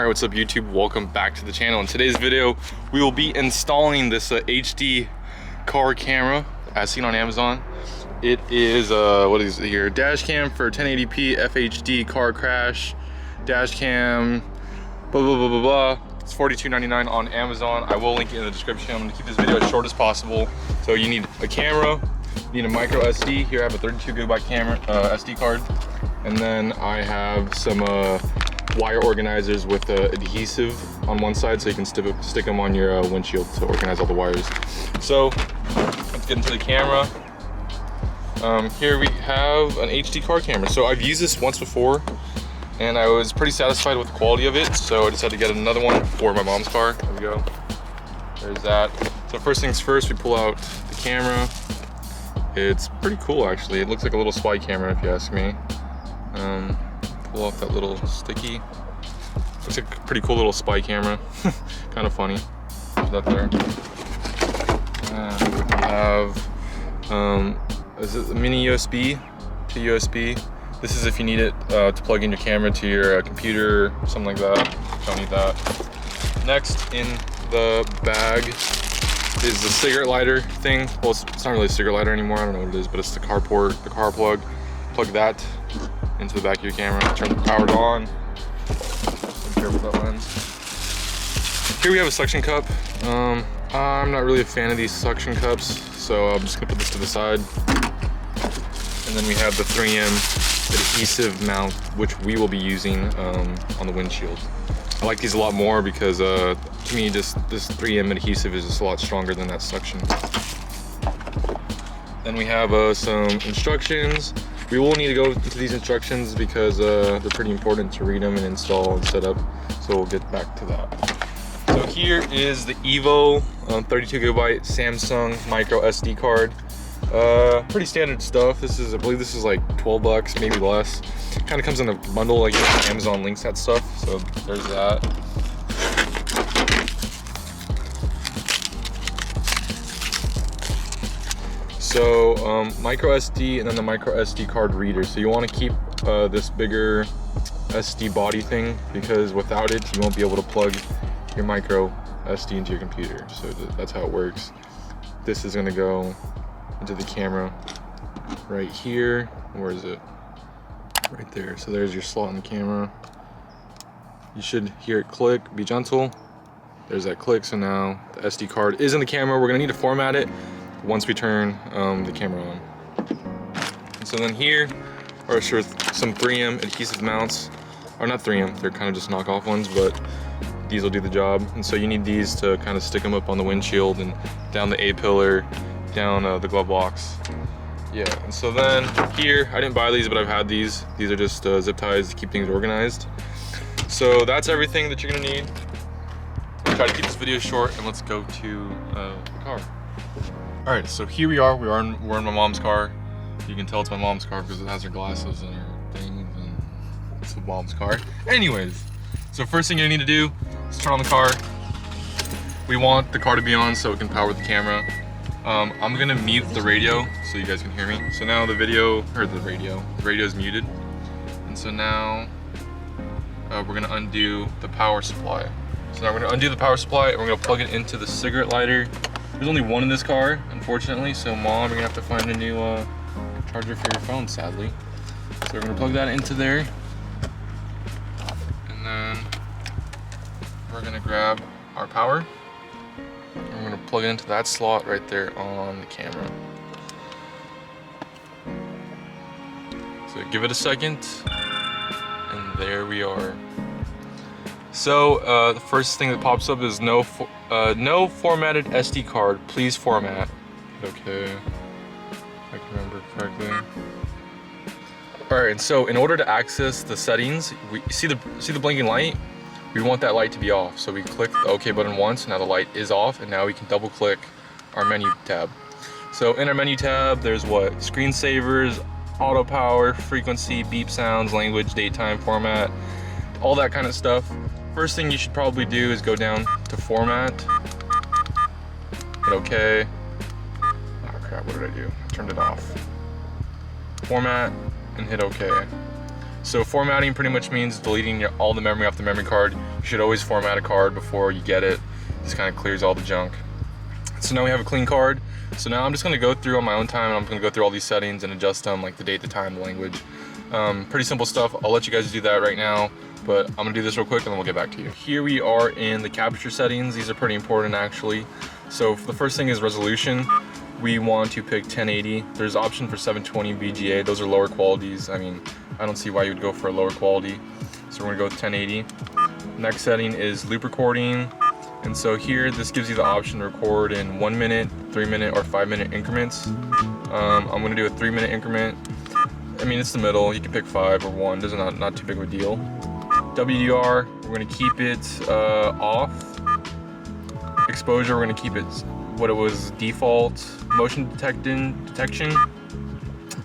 Alright, what's up YouTube? Welcome back to the channel. In today's video, we will be installing this HD car camera as seen on Amazon. It is, what is it here? Dashcam for 1080p FHD car crash. Dashcam, blah, blah, blah, blah, blah. It's $42.99 on Amazon. I will link it in the description. I'm gonna keep this video as short as possible. So you need a camera, you need a micro SD. Here I have a 32 gigabyte camera, SD card. And then I have some wire organizers with adhesive on one side so you can stick them on your windshield to organize all the wires. So let's get into the camera. Here we have an HD car camera. So I've used this once before and I was pretty satisfied with the quality of it, so I decided to get another one for my mom's car. There we go. There's that. So first things first, we pull out the camera. It's pretty cool actually. It looks like a little spy camera if you ask me. Pull off that little sticky. Looks like a pretty cool little spy camera. Kind of funny. There's that there. And we have, is it a mini USB to USB? This is if you need it to plug in your camera to your computer, something like that. Don't need that. Next in the bag is the cigarette lighter thing. Well, it's not really a cigarette lighter anymore. I don't know what it is, but it's the car port, the car plug. Plug that into the back of your camera. Turn the power on. Be careful with that lens. Here we have a suction cup. I'm not really a fan of these suction cups, so I'm just gonna put this to the side. And then we have the 3M adhesive mount, which we will be using on the windshield. I like these a lot more because to me, this 3M adhesive is just a lot stronger than that suction. Then we have some instructions. We will need to go into these instructions because they're pretty important to read them and install and set up. So we'll get back to that. So here is the EVO 32 gigabyte Samsung micro SD card. Pretty standard stuff. This is, I believe this is like 12 bucks, maybe less. Kind of comes in a bundle, like Amazon links that stuff. So there's that. So micro SD and then the micro SD card reader. So you want to keep this bigger SD body thing because without it you won't be able to plug your micro SD into your computer. So that's how it works. This is going to go into the camera right here. Where is it? Right there. So there's your slot in the camera. You should hear it click. Be gentle. There's that click. So now the SD card is in the camera. We're going to need to format it once we turn the camera on. And so then here are some 3M adhesive mounts, or not 3M, they're kind of just knockoff ones, but these will do the job. And so you need these to kind of stick them up on the windshield and down the A-pillar, down the glove box. Yeah, and so then here, I didn't buy these, but I've had these. These are just zip ties to keep things organized. So that's everything that you're gonna need. I'll try to keep this video short and let's go to the car. All right, so here we're in my mom's car. You can tell it's my mom's car because it has her glasses and her things, and it's a mom's car. Anyways, so first thing you need to do is turn on the car. We want the car to be on so it can power the camera. I'm gonna mute the radio so you guys can hear me. So now the radio is muted. And so now we're gonna undo the power supply. So now we're gonna undo the power supply and we're gonna plug it into the cigarette lighter. There's only one in this car, unfortunately, so Mom, you're gonna have to find a new charger for your phone, sadly. So we're gonna plug that into there. And then we're gonna grab our power. And we're gonna plug it into that slot right there on the camera. So give it a second, and there we are. So the first thing that pops up is no formatted SD card. Please format. Okay, if I can remember correctly. All right, and so in order to access the settings, we see the blinking light. We want that light to be off. So we click the OK button once. Now the light is off, and now we can double click our menu tab. So in our menu tab, there's what? Screensavers, auto power, frequency, beep sounds, language, daytime, format, all that kind of stuff. First thing you should probably do is go down to format, hit OK. Oh crap, what did I do? I turned it off. Format and hit OK. So formatting pretty much means deleting all the memory off the memory card. You should always format a card before you get it. This kind of clears all the junk. So now we have a clean card. So now I'm just gonna go through on my own time, and I'm gonna go through all these settings and adjust them, like the date, the time, the language. Pretty simple stuff. I'll let you guys do that right now, but I'm gonna do this real quick and then we'll get back to you. Here we are in the capture settings. These are pretty important actually. So the first thing is resolution. We want to pick 1080. There's option for 720 VGA. Those are lower qualities. I mean, I don't see why you would go for a lower quality. So we're gonna go with 1080. Next setting is loop recording. And so here, this gives you the option to record in 1 minute, 3 minute, or 5 minute increments. I'm gonna do a 3 minute increment. I mean, it's the middle. You can pick 5 or 1. This is not too big of a deal. WDR, we're gonna keep it off. Exposure, we're gonna keep it what it was default. Motion detection.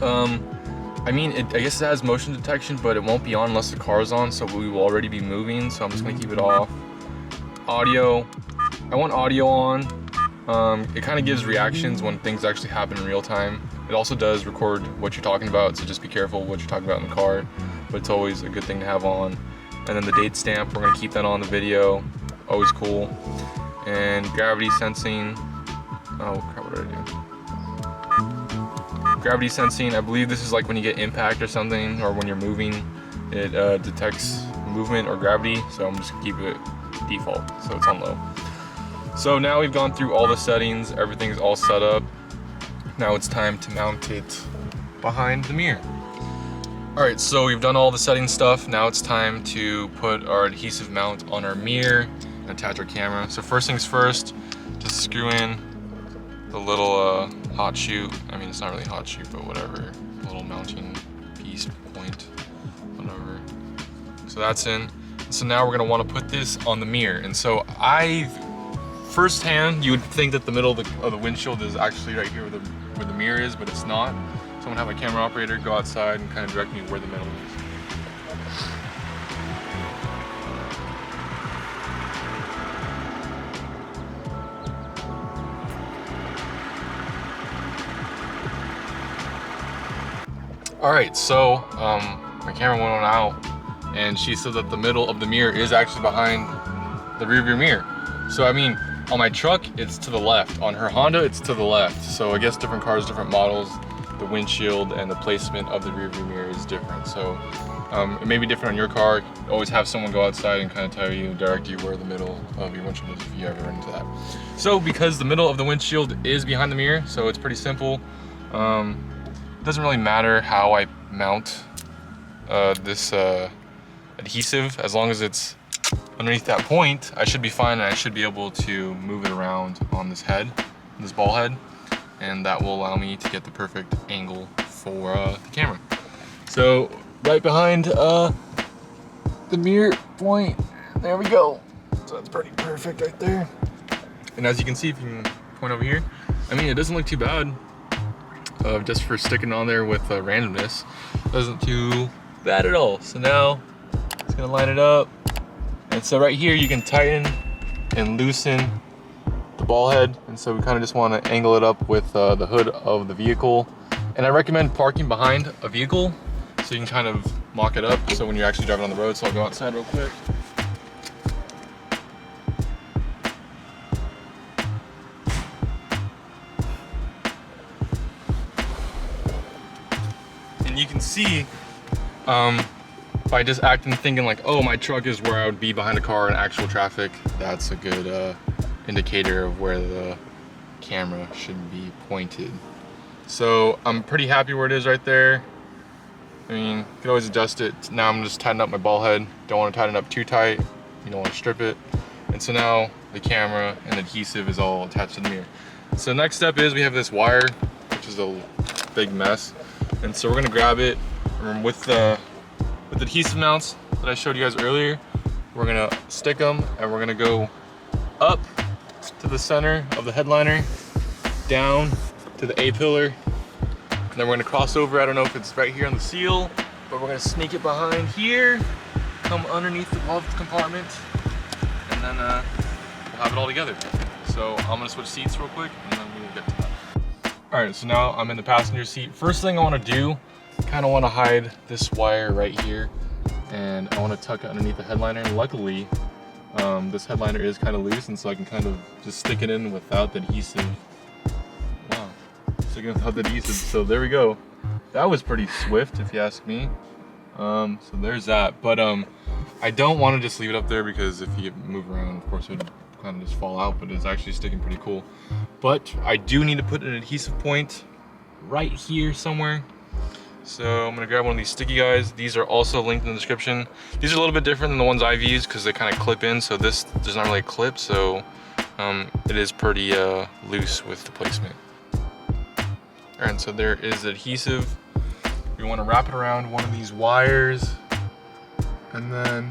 I mean, I guess it has motion detection, but it won't be on unless the car's on, so we will already be moving, so I'm just gonna keep it off. Audio, I want audio on. It kind of gives reactions when things actually happen in real time. It also does record what you're talking about, so just be careful what you're talking about in the car, but it's always a good thing to have on. And then the date stamp, we're gonna keep that on the video, always cool. And gravity sensing, oh crap, what did I do? Gravity sensing, I believe this is like when you get impact or something, or when you're moving, it detects movement or gravity, so I'm just gonna keep it default, so it's on low. So now we've gone through all the settings, everything's all set up. Now it's time to mount it behind the mirror. All right, so we've done all the setting stuff. Now it's time to put our adhesive mount on our mirror and attach our camera. So first things first, just screw in the little hot shoe. I mean, it's not really hot shoe, but whatever. Little mounting piece, point, whatever. So that's in. So now we're gonna wanna put this on the mirror. And so firsthand, you would think that the middle of the windshield is actually right here where the mirror is, but it's not. So I'm gonna have my camera operator go outside and kind of direct me where the middle is. All right, so my camera went on out, and she said that the middle of the mirror is actually behind the rear view mirror. So I mean, on my truck, it's to the left. On her Honda, it's to the left. So I guess different cars, different models, the windshield and the placement of the rear view mirror is different. So it may be different on your car. Always have someone go outside and kind of tell you, direct you where the middle of your windshield is if you ever run into that. So because the middle of the windshield is behind the mirror, so it's pretty simple. It doesn't really matter how I mount this adhesive, as long as it's underneath that point, I should be fine, and I should be able to move it around on this head, this ball head, and that will allow me to get the perfect angle for the camera. So right behind the mirror point, there we go. So that's pretty perfect right there. And as you can see, if you can point over here, I mean, it doesn't look too bad just for sticking on there with randomness. Doesn't too bad at all. So now it's gonna line it up. And so right here you can tighten and loosen the ball head. And so we kind of just want to angle it up with the hood of the vehicle. And I recommend parking behind a vehicle so you can kind of mock it up. So when you're actually driving on the road, so I'll go outside real quick. And you can see, by just thinking like, oh, my truck is where I would be behind a car in actual traffic, that's a good indicator of where the camera should be pointed. So I'm pretty happy where it is right there. I mean, you can always adjust it. Now I'm just tightening up my ball head. Don't want to tighten it up too tight. You don't want to strip it. And so now the camera and adhesive is all attached to the mirror. So the next step is we have this wire, which is a big mess. And so we're gonna grab it with the adhesive mounts that I showed you guys earlier. We're gonna stick them and we're gonna go up to the center of the headliner, down to the A-pillar, and then we're gonna cross over. I don't know if it's right here on the seal, but we're gonna sneak it behind here, come underneath the glove compartment, and then we'll have it all together. So I'm gonna switch seats real quick and then we'll get to that. All right, so now I'm in the passenger seat. First thing I wanna do, kind of want to hide this wire right here, and I want to tuck it underneath the headliner. And luckily this headliner is kind of loose, and so I can kind of just stick it in without the adhesive. Wow, stick it without the adhesive. So there we go. That was pretty swift, if you ask me. So there's that. But I don't want to just leave it up there, because if you move around, of course, it would kind of just fall out. But it's actually sticking pretty cool. But I do need to put an adhesive point right here somewhere. So I'm gonna grab one of these sticky guys. These are also linked in the description. These are a little bit different than the ones I've used because they kind of clip in. So this, there's not really a clip, so it is pretty loose with the placement. All right, so there is adhesive. We want to wrap it around one of these wires, and then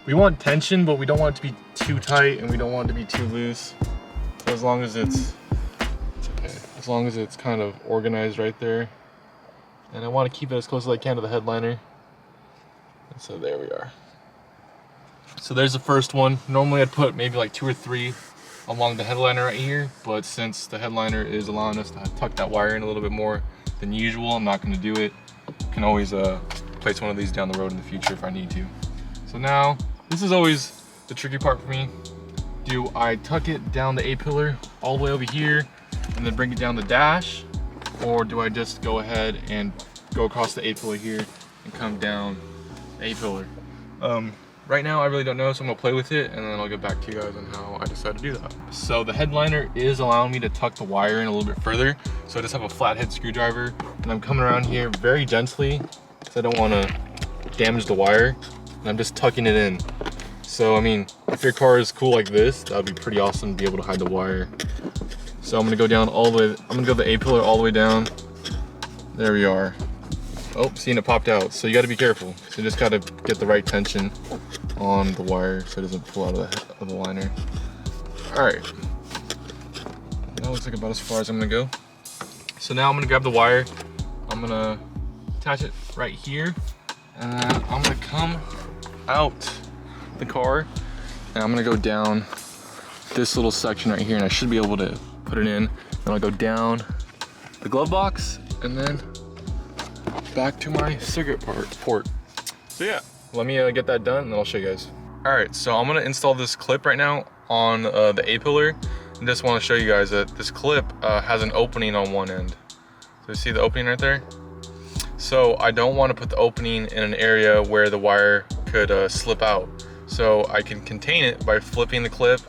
we want tension, but we don't want it to be too tight and we don't want it to be too loose. So as long as it's okay, as long as it's kind of organized right there. And I want to keep it as close as I can to the headliner. And so there we are. So there's the first one. Normally I'd put maybe like 2 or 3 along the headliner right here, but since the headliner is allowing us to tuck that wire in a little bit more than usual, I'm not going to do it. I can always place one of these down the road in the future if I need to. So now, this is always the tricky part for me. Do I tuck it down the A-pillar all the way over here and then bring it down the dash? Or do I just go ahead and go across the A-pillar here and come down the A-pillar? Right now I really don't know, so I'm gonna play with it and then I'll get back to you guys on how I decide to do that. So the headliner is allowing me to tuck the wire in a little bit further. So I just have a flathead screwdriver and I'm coming around here very gently because I don't wanna damage the wire. And I'm just tucking it in. So I mean, if your car is cool like this, that would be pretty awesome to be able to hide the wire. So I'm gonna go down all the way, I'm gonna go the A-pillar all the way down. There we are. Oh, seeing it popped out. So you gotta be careful. So you just gotta get the right tension on the wire so it doesn't pull out of the liner. All right. That looks like about as far as I'm gonna go. So now I'm gonna grab the wire. I'm gonna attach it right here. And then I'm gonna come out the car and I'm gonna go down this little section right here, and I should be able to put it in. Then I'll go down the glove box and then back to my cigarette port. So yeah, let me get that done and then I'll show you guys. All right, so I'm gonna install this clip right now on the A-pillar. And just wanna show you guys that this clip has an opening on one end. So you see the opening right there? So I don't wanna put the opening in an area where the wire could slip out. So I can contain it by flipping the clip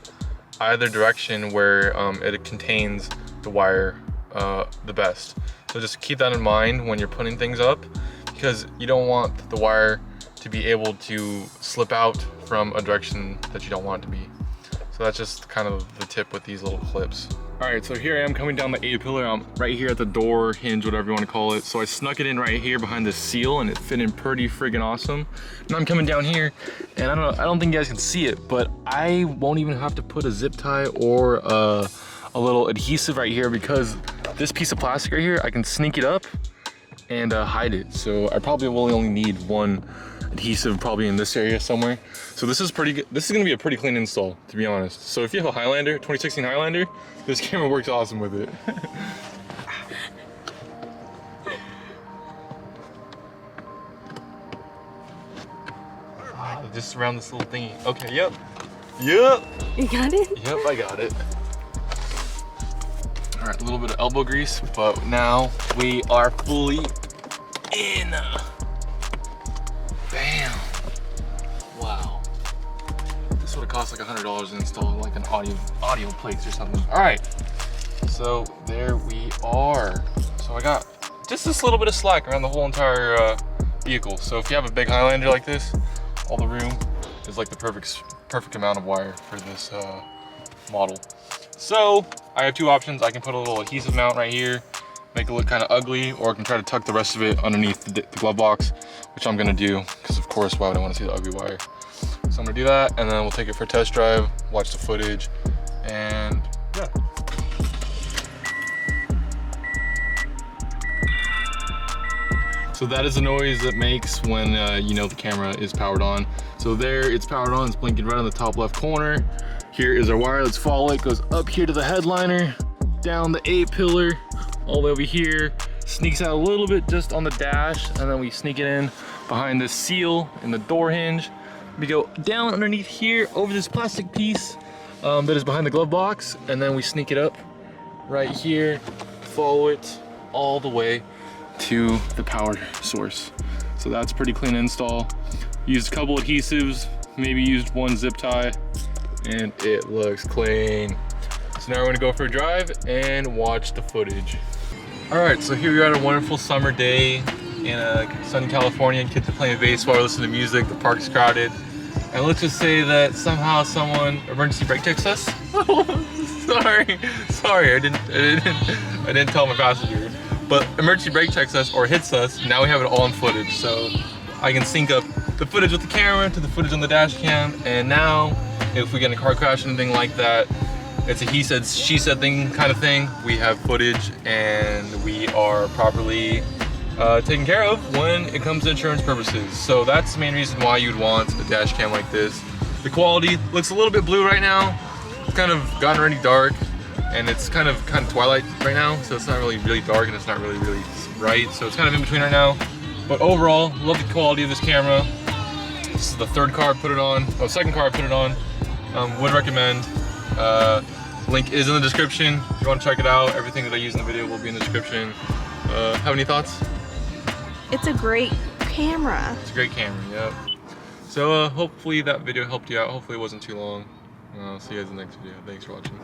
either direction where it contains the wire the best. So just keep that in mind when you're putting things up, because you don't want the wire to be able to slip out from a direction that you don't want it to be. So that's just kind of the tip with these little clips. All right, so here I am coming down the A-pillar. I'm right here at the door hinge, whatever you want to call it. So I snuck it in right here behind the seal and it fit in pretty friggin' awesome. Now I'm coming down here and I don't think you guys can see it, but I won't even have to put a zip tie or a little adhesive right here, because this piece of plastic right here, I can sneak it up and hide it. So I probably will only need one adhesive probably in this area somewhere. So this is pretty good. This is gonna be a pretty clean install, to be honest. So if you have a Highlander, 2016 Highlander, this camera works awesome with it. Just around this little thingy. Okay, yep. Yep. You got it? Yep, I got it. All right, a little bit of elbow grease, but now we are fully in. Bam. Wow. This would have cost like $100 to install like an audio plates or something. All right, so there we are. So I got just this little bit of slack around the whole entire vehicle. So if you have a big Highlander like this, all the room is like the perfect amount of wire for this model. So I have two options. I can put a little adhesive mount right here, make it look kind of ugly, or I can try to tuck the rest of it underneath the glove box, which I'm gonna do, because of course, why would I want to see the ugly wire? So I'm gonna do that, and then we'll take it for a test drive, watch the footage, and yeah. So that is the noise it makes when you know the camera is powered on. So there, it's powered on, it's blinking right on the top left corner. Here is our wire, let's follow it, goes up here to the headliner, down the A-pillar, all the way over here, sneaks out a little bit just on the dash, and then we sneak it in behind this seal in the door hinge, We go down underneath here over this plastic piece that is behind the glove box, and then we sneak it up right here, follow it all the way to the power source. So that's pretty clean install. Used a couple adhesives, maybe used one zip tie, and it looks clean. So now we're gonna go for a drive and watch the footage. All right, so here we are on a wonderful summer day in sunny California. Kids are playing baseball, listening to music, the park's crowded. And let's just say that somehow someone emergency brake checks us. sorry, I didn't tell my passenger. But emergency brake checks us or hits us. Now we have it all on footage, so I can sync up the footage with the camera to the footage on the dash cam. And now, if we get in a car crash or anything like that, it's a he said, she said thing kind of thing. We have footage and we are properly taken care of when it comes to insurance purposes. So that's the main reason why you'd want a dash cam like this. The quality looks a little bit blue right now. It's kind of gotten really dark, and it's kind of twilight right now, so it's not really dark and it's not really bright, so it's kind of in between right now. But overall, love the quality of this camera. This is the third car I put it on, second car I put it on. Would recommend. Link is in the description if you want to check it out. Everything that I use in the video will be in the description. Have any thoughts? It's a great camera. It's a great camera, yep. So hopefully that video helped you out. Hopefully it wasn't too long. I'll see you guys in the next video. Thanks for watching.